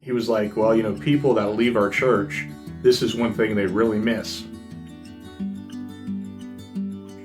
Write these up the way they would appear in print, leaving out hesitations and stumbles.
He was like, well, people that leave our church, this is one thing they really miss.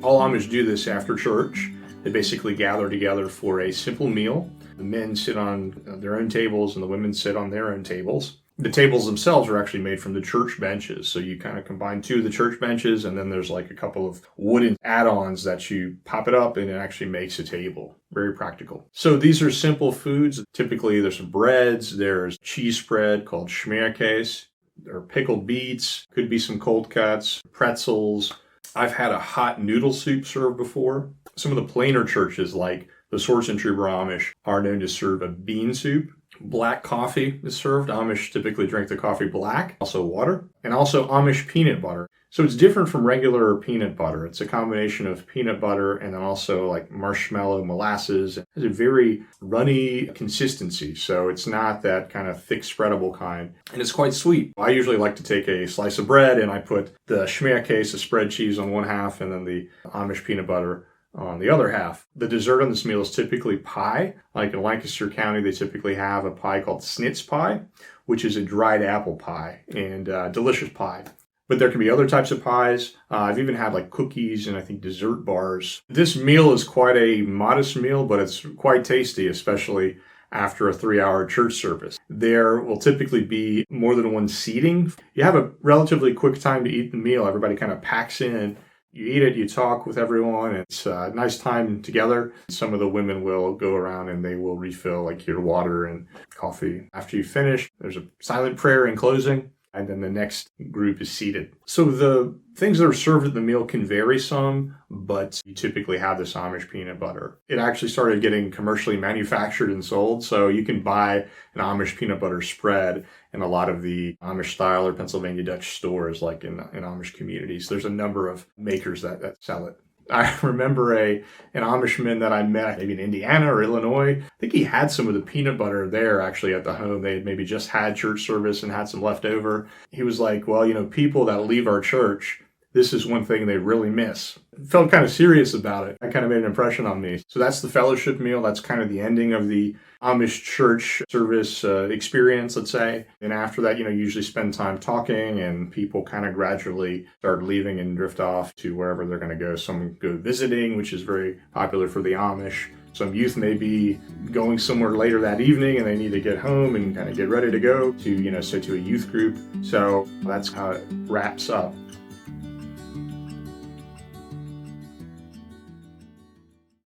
All Amish do this after church. They basically gather together for a simple meal. The men sit on their own tables and the women sit on their own tables. The tables themselves are actually made from the church benches. So you kind of combine two of the church benches, and then there's like a couple of wooden add-ons that you pop it up and it actually makes a table. Very practical. So these are simple foods. Typically there's some breads, there's cheese spread called schmearkaes, there are pickled beets, could be some cold cuts, pretzels. I've had a hot noodle soup served before. Some of the plainer churches like the Swords and Trooper Amish are known to serve a bean soup. Black coffee is served. Amish typically drink the coffee black, also water, and also Amish peanut butter. So it's different from regular peanut butter. It's a combination of peanut butter and then also like marshmallow molasses. It has a very runny consistency, so it's not that kind of thick spreadable kind. And it's quite sweet. I usually like to take a slice of bread and I put the schmearkaes, the spread cheese on one half, and then the Amish peanut butter on the other half. The dessert on this meal is typically pie. Like in Lancaster County, they typically have a pie called snitz pie, which is a dried apple pie and delicious pie. But there can be other types of pies. I've even had like cookies and I think dessert bars. This meal is quite a modest meal, but it's quite tasty, especially after a 3-hour church service. There will typically be more than one seating. You have a relatively quick time to eat the meal. Everybody kind of packs in. You eat it, you talk with everyone, and it's a nice time together. Some of the women will go around and they will refill like your water and coffee. After you finish, there's a silent prayer in closing, and then the next group is seated. So the things that are served at the meal can vary some, but you typically have this Amish peanut butter. It actually started getting commercially manufactured and sold, so you can buy an Amish peanut butter spread in a lot of the Amish style or Pennsylvania Dutch stores, like in Amish communities. There's a number of makers that sell it. I remember an Amishman that I met maybe in Indiana or Illinois. I think he had some of the peanut butter there actually at the home. They had maybe just had church service and had some left over. He was like, well, people that leave our church, this is one thing they really miss. Felt kind of serious about it. That kind of made an impression on me. So that's the fellowship meal. That's kind of the ending of the Amish church service experience, let's say. And after that, you usually spend time talking, and people kind of gradually start leaving and drift off to wherever they're going to go. Some go visiting, which is very popular for the Amish. Some youth may be going somewhere later that evening and they need to get home and kind of get ready to go to, to a youth group. So that's how it wraps up.